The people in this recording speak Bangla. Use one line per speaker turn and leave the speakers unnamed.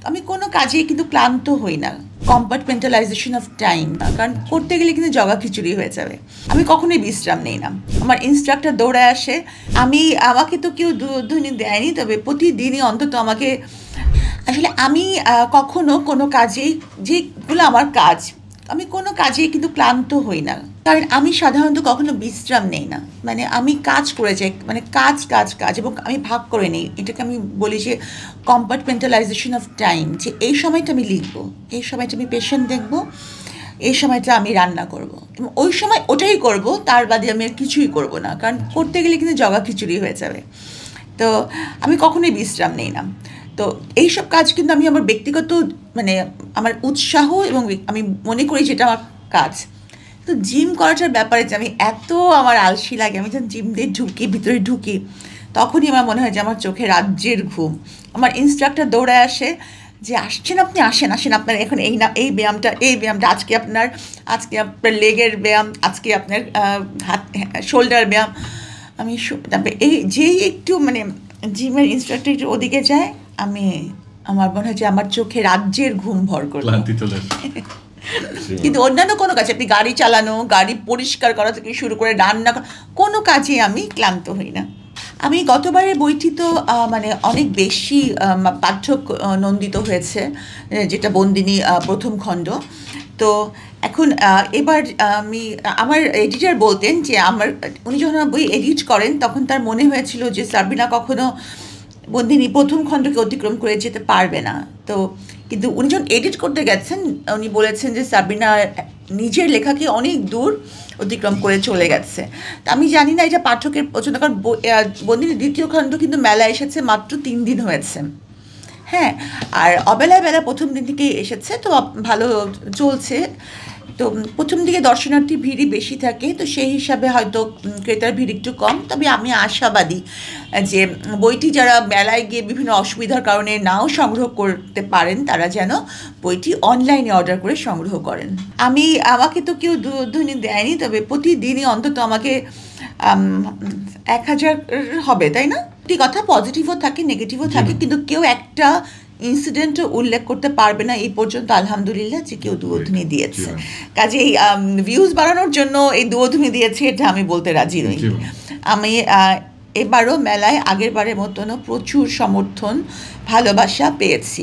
আমি কোনো কাজেই কিন্তু ক্লান্ত হই না। কম্পার্টমেন্টালাইজেশন অফ টাইম, কারণ করতে গেলে কিন্তু জগা খিচুড়ি হয়ে যাবে। আমি কখনোই বিশ্রাম নেই না। আমার ইনস্ট্রাক্টর দৌড়ায় আসে, আমাকে তো কেউ দুর্ধ্বনি দেয়নি, তবে প্রতিদিনই অন্তত আমাকে আসলে আমি কখনো কোনো কাজেই, যেগুলো আমার কাজ, আমি কোনো কাজেই কিন্তু ক্লান্ত হই না, কারণ আমি সাধারণত কখনো বিশ্রাম নেই না। মানে আমি কাজ করে যাই, মানে কাজ কাজ কাজ, এবং আমি ভাগ করে নিই। এটাকে আমি বলি যে কম্পার্টমেন্টালাইজেশন অফ টাইম, যে এই সময়টা আমি লিখবো, এই সময়টা আমি পেশেন্ট দেখবো, এই সময়টা আমি রান্না করব, এবং ওই সময় ওটাই করব, তার বাদে আমি আর কিছুই করব না, কারণ করতে গেলে কিন্তু জগা খিচুড়ি হয়ে যাবে। তো আমি কখনোই বিশ্রাম নেই না। তো এইসব কাজ কিন্তু আমি আমার ব্যক্তিগত, মানে আমার উৎসাহ, এবং আমি মনে করি যেটা আমার কাজ। তো জিম করাটার ব্যাপারে যে আমি আমার আলসি লাগে, আমি যখন জিম দিয়ে ভিতরে ঢুকি, তখনই আমার মনে হয় যে আমার চোখে রাজ্যের ঘুম। আমার ইনস্ট্রাক্টর দৌড়ায় আসে যে, আসছেন আপনি, আসেন আপনার এখন এই ব্যায়ামটা আজকে আপনার লেগের ব্যায়াম, আজকে আপনার হাত শোল্ডার ব্যায়াম। তারপরে যেই একটু মানে জিমের ইনস্ট্রাক্টর একটু ওদিকে যায়, আমার মনে হয় যে আমার চোখে রাজ্যের ঘুম ভর করে। কিন্তু অন্যান্য কোনো কাজ, আপনি গাড়ি চালানো, গাড়ি পরিষ্কার করা থেকে শুরু করে রান্না করা, কোনো কাজে আমি ক্লান্ত হই না। আমি গতবারের বইটি তো মানে অনেক বেশি পাঠক নন্দিত হয়েছে, যেটা বন্দিনী প্রথম খণ্ড। তো এখন এবার আমার এডিটর বলতেন যে উনি যখন আমার বই এডিট করেন, তখন তার মনে হয়েছিল যে সাবিনা কখনো বন্দিনী প্রথম খণ্ডকে অতিক্রম করে যেতে পারবে না। তো কিন্তু উনি যখন এডিট করতে গেছেন, উনি বলেছেন যে সাবিনা নিজের লেখাকে অনেক দূর অতিক্রম করে চলে গেছে। তা আমি জানি না এটা পাঠকের পছন্দ, কারণ বন্দিনীর দ্বিতীয় খণ্ড কিন্তু মেলায় এসেছে মাত্র 3 দিন হয়েছে। হ্যাঁ, আর অবেলায় বেলা প্রথম দিন থেকেই এসেছে, তো ভালো চলছে। তো প্রথম দিকে দর্শনার্থী ভিড়ই বেশি থাকে, তো সেই হিসাবে হয়তো ক্রেতার ভিড় একটু কম। তবে আমি আশাবাদী যে বইটি যারা মেলায় গিয়ে বিভিন্ন অসুবিধার কারণে নাও সংগ্রহ করতে পারেন, তারা যেন বইটি অনলাইনে অর্ডার করে সংগ্রহ করেন। আমাকে তো কেউ দুর্ধ্বনি দেয়নি, তবে প্রতিদিনই অন্তত আমাকে 1000 হবে, তাই না? একটি কথা, পজিটিভও থাকে, নেগেটিভও থাকে, কিন্তু কেউ একটা ইনসিডেন্টও উল্লেখ করতে পারবে না এই পর্যন্ত, আলহামদুলিল্লাহ, যে কেউ দুর্ধ্বনি দিয়েছে। কাজে এই ভিউজ বাড়ানোর জন্য এই দুর্ধ্বনি দিয়েছে, এটা আমি বলতে রাজি নই। আমি এবারও মেলায় আগের বারের মতনও প্রচুর সমর্থন, ভালোবাসা পেয়েছি।